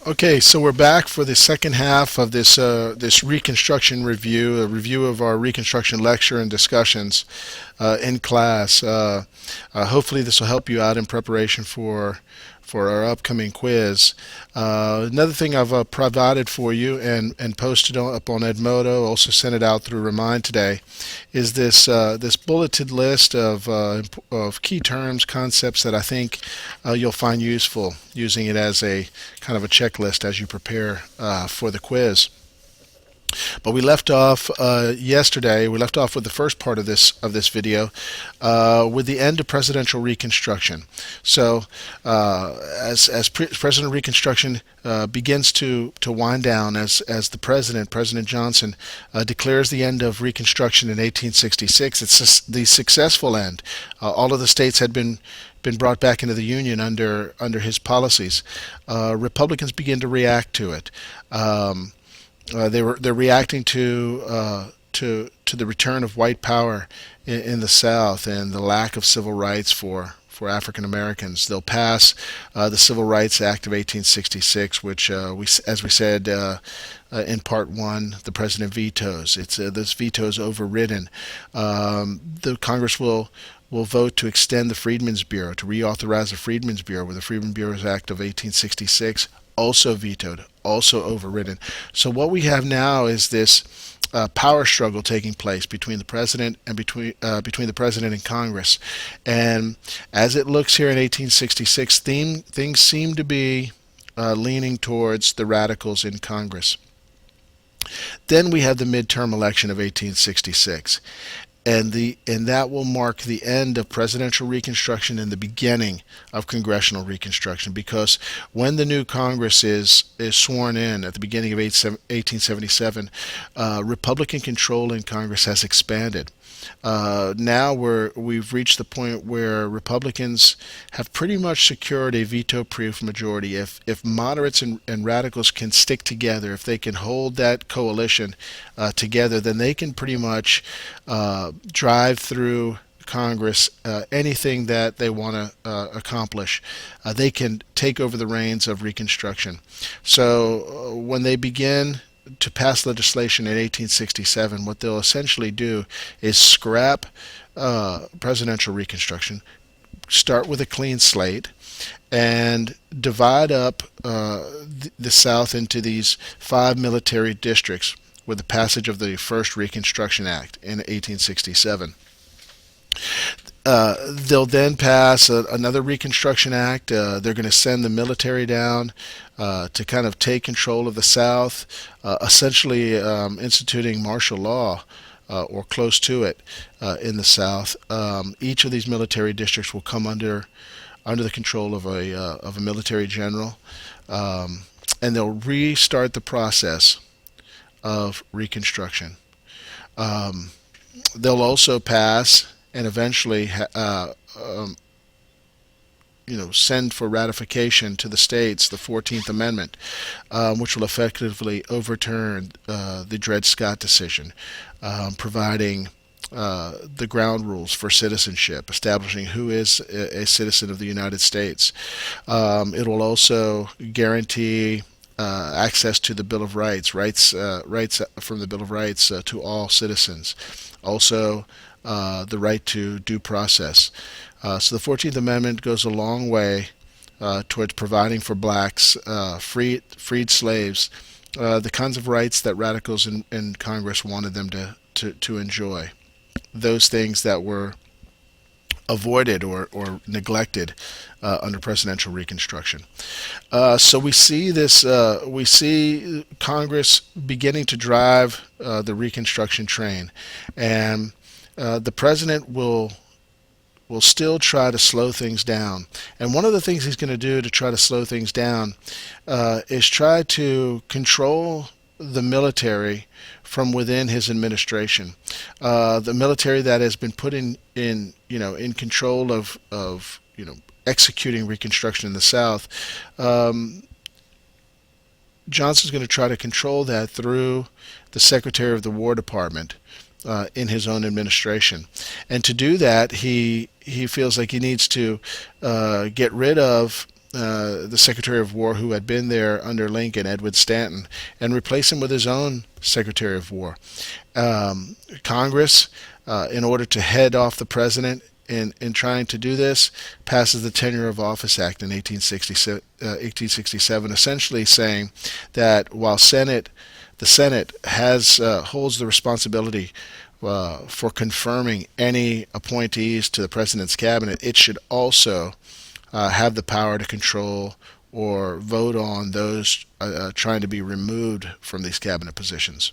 Okay, so we're back for the second half of this Reconstruction review, a review of our Reconstruction lecture and discussions in class. Hopefully, this will help you out in preparation for our upcoming quiz. Another thing I've provided for you and posted up on Edmodo, also sent it out through Remind today, is this bulleted list of key terms, concepts that I think you'll find useful, using it as a kind of a checklist as you prepare for the quiz. But we left off yesterday. We left off with the first part of this video, with the end of presidential Reconstruction. So, as President Reconstruction begins to wind down, as the President Johnson, declares the end of Reconstruction in 1866, it's the successful end. All of the states had been brought back into the Union under his policies. Republicans begin to react to it. They're reacting to the return of white power in the South and the lack of civil rights for African Americans. They'll pass the Civil Rights Act of 1866, which, as we said in part one, the president vetoes. This veto is overridden. The Congress will vote to extend the Freedmen's Bureau, to reauthorize the Freedmen's Bureau, with the Freedmen's Bureau Act of 1866 also vetoed, also overridden. So what we have now is this power struggle taking place between the president and between the president and Congress. And as it looks here in 1866, things seem to be leaning towards the radicals in Congress. Then we have the midterm election of 1866. And that will mark the end of presidential Reconstruction and the beginning of Congressional Reconstruction, because when the new Congress is sworn in at the beginning of 1877, Republican control in Congress has expanded. Now we've reached the point where Republicans have pretty much secured a veto-proof majority. If moderates and radicals can stick together, if they can hold that coalition together, then they can pretty much drive through Congress anything that they want to accomplish. They can take over the reins of Reconstruction. So when they begin to pass legislation in 1867, what they'll essentially do is scrap presidential Reconstruction, start with a clean slate, and divide up the South into these 5 military districts with the passage of the first Reconstruction Act in 1867. They'll then pass another Reconstruction Act. They're going to send the military down to kind of take control of the South, essentially instituting martial law or close to it in the South. Each of these military districts will come under the control of a military general, and they'll restart the process of Reconstruction. They'll also pass and eventually send for ratification to the states the 14th Amendment, which will effectively overturn the Dred Scott decision, providing the ground rules for citizenship, establishing who is a citizen of the United States. It will also guarantee access to the Bill of Rights, rights from the Bill of Rights to all citizens. Also, the right to due process. So the 14th Amendment goes a long way towards providing for blacks, freed slaves, the kinds of rights that radicals in Congress wanted them to enjoy. Those things that were avoided or neglected under presidential Reconstruction. So we see this. We see Congress beginning to drive the Reconstruction train, and the president will still try to slow things down. And one of the things he's going to do to try to slow things down is try to control the military from within his administration. The military that has been put in control of executing Reconstruction in the South. Johnson's going to try to control that through the Secretary of the War Department in his own administration. And to do that, he feels like he needs to get rid of the Secretary of War who had been there under Lincoln, Edward Stanton, and replace him with his own Secretary of War. Congress, in order to head off the president in trying to do this, passes the Tenure of Office Act in 1867, essentially saying that while the Senate holds the responsibility for confirming any appointees to the president's cabinet, it should also have the power to control or vote on those trying to be removed from these cabinet positions.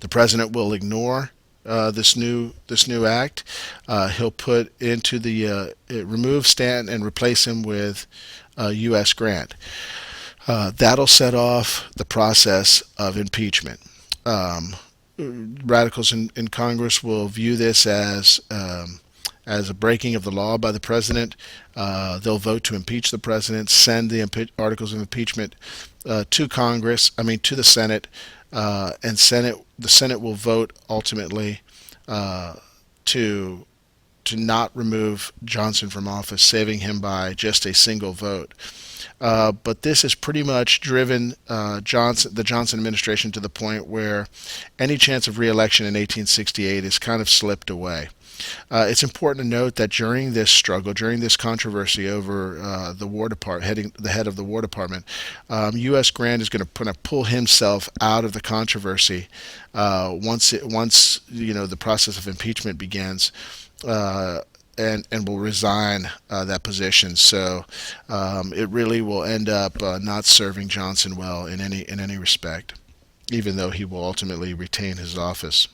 The president will ignore this new act. He'll put into the remove Stanton and replace him with U.S. Grant. That'll set off the process of impeachment. Radicals in Congress will view this as a breaking of the law by the president. They'll vote to impeach the president, send the articles of impeachment to to the Senate, and the Senate will vote ultimately to not remove Johnson from office, saving him by just a single vote. But this has pretty much driven the Johnson administration to the point where any chance of re-election in 1868 is kind of slipped away. It's important to note that during this struggle, during this controversy over the War Department, the head of the War Department, U.S. Grant is going to pull himself out of the controversy once the process of impeachment begins. And will resign that position. So it really will end up not serving Johnson well in any respect, even though he will ultimately retain his office.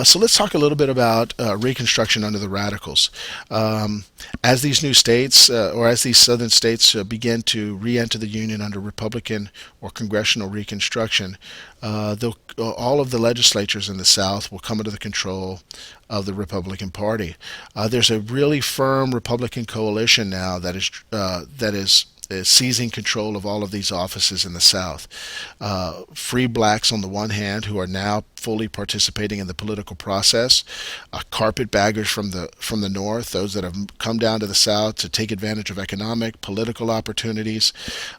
So let's talk a little bit about Reconstruction under the Radicals. As these new states, or as these southern states begin to re-enter the Union under Republican or Congressional Reconstruction, all of the legislatures in the South will come under the control of the Republican Party. There's a really firm Republican coalition now that is seizing control of all of these offices in the South. Free blacks on the one hand, who are now fully participating in the political process, carpetbaggers from the North, those that have come down to the South to take advantage of economic, political opportunities,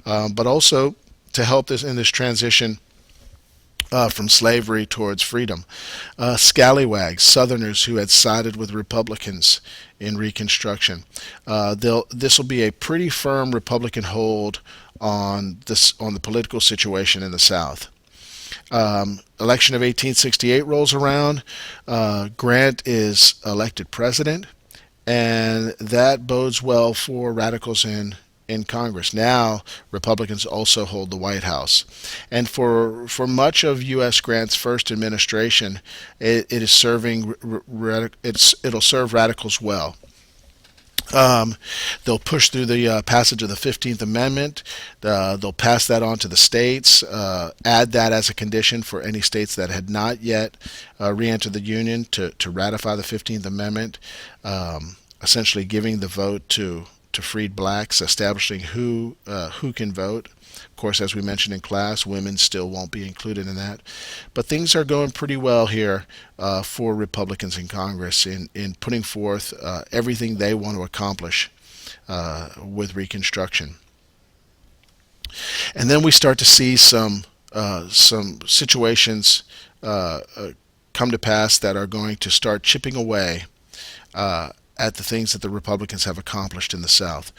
but also to help in this transition from slavery towards freedom. Scallywags, Southerners who had sided with Republicans in Reconstruction. This will be a pretty firm Republican hold on the political situation in the South. Election of 1868 rolls around. Grant is elected president, and that bodes well for radicals in Congress. Now Republicans also hold the White House, and for much of U.S. Grant's first administration, it'll serve radicals well. They'll push through the passage of the 15th Amendment. They'll pass that on to the states, add that as a condition for any states that had not yet re-entered the Union to ratify the 15th Amendment, essentially giving the vote to freed blacks, establishing who can vote. Of course, as we mentioned in class, women still won't be included in that. But things are going pretty well here for Republicans in Congress in putting forth everything they want to accomplish with Reconstruction. And then we start to see some situations come to pass that are going to start chipping away at the things that the Republicans have accomplished in the South.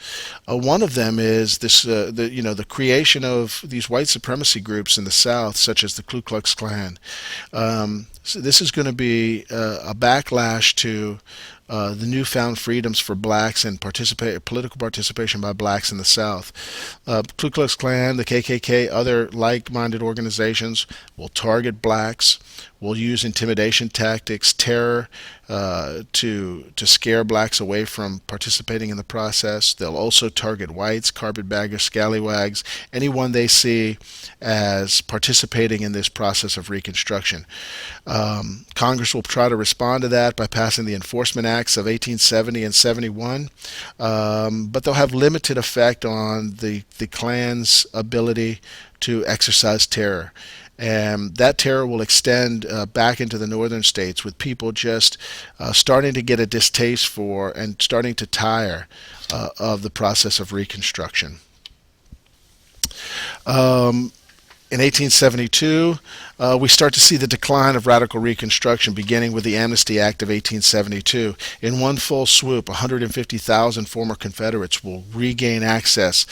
One of them is the creation of these white supremacy groups in the South, such as the Ku Klux Klan. So this is going to be a backlash to the newfound freedoms for blacks and political participation by blacks in the South. Ku Klux Klan, the KKK, other like-minded organizations will target blacks, will use intimidation tactics, terror, to scare blacks away from participating in the process. They'll also target whites, carpetbaggers, scallywags, anyone they see as participating in this process of Reconstruction. Congress will try to respond to that by passing the Enforcement Acts of 1870 and 71, but they'll have limited effect on the Klan's ability to exercise terror. And that terror will extend back into the northern states, with people just starting to get a distaste for and starting to tire of the process of Reconstruction. Um, in 1872, we start to see the decline of radical Reconstruction, beginning with the Amnesty Act of 1872. In one full swoop, 150,000 former Confederates will regain access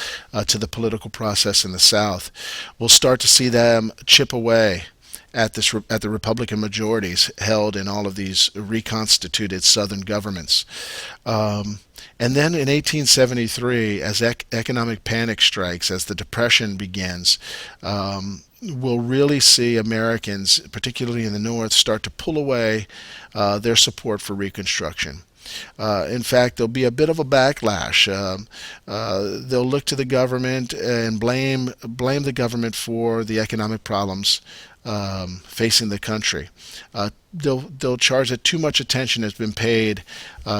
to the political process in the South. We'll start to see them chip away at the Republican majorities held in all of these reconstituted Southern governments. And then in 1873, as economic panic strikes, as the Depression begins, we'll really see Americans, particularly in the North, start to pull away their support for Reconstruction. In fact, there'll be a bit of a backlash. They'll look to the government and blame the government for the economic problems facing the country. They'll charge that too much attention has been paid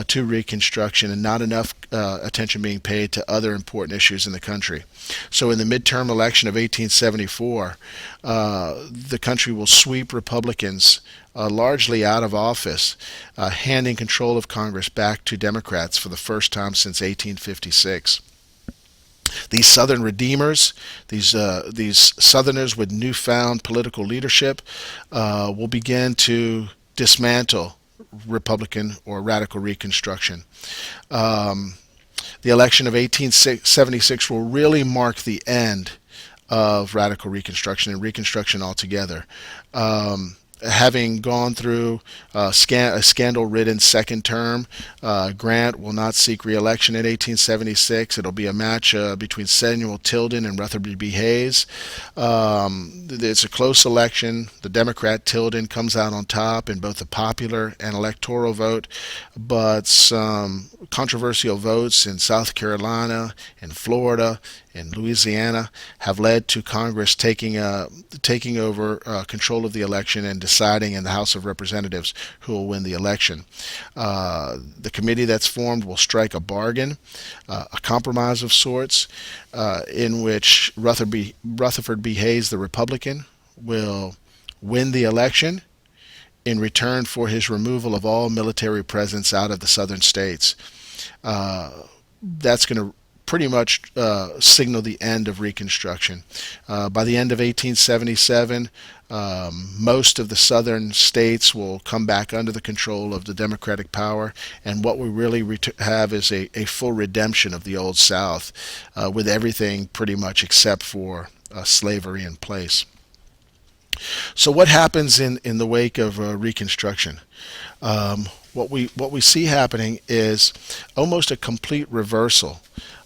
to Reconstruction and not enough attention being paid to other important issues in the country. So in the midterm election of 1874, the country will sweep Republicans largely out of office, handing control of Congress back to Democrats for the first time since 1856. These Southern redeemers, these Southerners with newfound political leadership, will begin to dismantle Republican or radical Reconstruction. The election of 1876 will really mark the end of radical Reconstruction and Reconstruction altogether. Having gone through a scandal-ridden second term, Grant will not seek re-election in 1876. It'll be a match between Samuel Tilden and Rutherford B. Hayes. It's a close election. The Democrat Tilden comes out on top in both the popular and electoral vote, but some controversial votes in South Carolina, in Florida, in Louisiana have led to Congress taking over control of the election and deciding in the House of Representatives who will win the election. The committee that's formed will strike a bargain, a compromise of sorts, in which Rutherford B. Hayes, the Republican, will win the election in return for his removal of all military presence out of the southern states. That's going to pretty much signal the end of Reconstruction. By the end of 1877, most of the southern states will come back under the control of the Democratic power, and what we really have is a full redemption of the Old South, with everything pretty much except for slavery in place. So what happens in the wake of Reconstruction? What we see happening is almost a complete reversal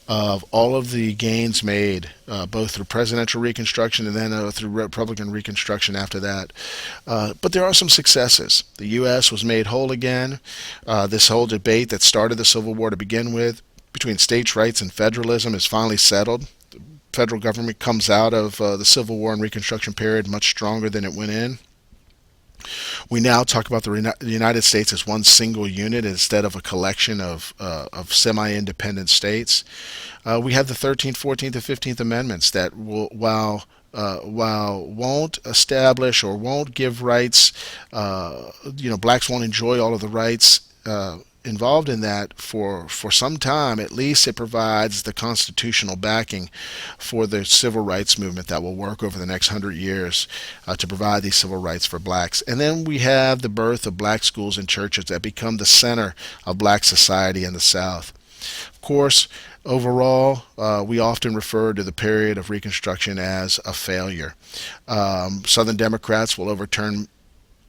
of all of the gains made, both through presidential Reconstruction and then through Republican Reconstruction after that. But there are some successes. The U.S. was made whole again. This whole debate that started the Civil War to begin with between states' rights and federalism is finally settled. The federal government comes out of the Civil War and Reconstruction period much stronger than it went in. We now talk about the United States as one single unit instead of a collection of semi-independent states. We have the 13th, 14th, and 15th Amendments that will, while won't establish or won't give rights, blacks won't enjoy all of the rights involved in that for some time. At least it provides the constitutional backing for the civil rights movement that will work over the next 100 years to provide these civil rights for blacks. And then we have the birth of black schools and churches that become the center of black society in the South. Of course, overall, we often refer to the period of Reconstruction as a failure. Southern Democrats will overturn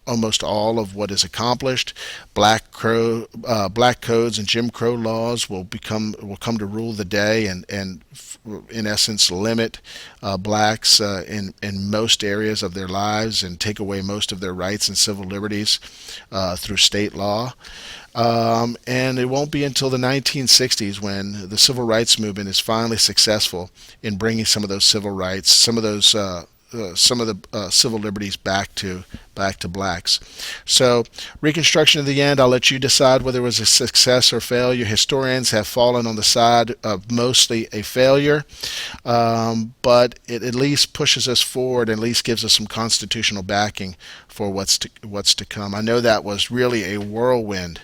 almost all of what is accomplished. Black codes and Jim Crow laws will come to rule the day and in essence limit blacks in most areas of their lives and take away most of their rights and civil liberties through state law. And it won't be until the 1960s when the civil rights movement is finally successful in bringing some of those civil rights, some of those some of the civil liberties back to blacks. So Reconstruction in the end, I'll let you decide whether it was a success or failure. Historians have fallen on the side of mostly a failure, but it at least pushes us forward, at least gives us some constitutional backing for what's to come. I know that was really a whirlwind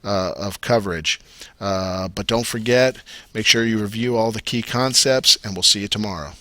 of coverage. But don't forget, make sure you review all the key concepts, and we'll see you tomorrow.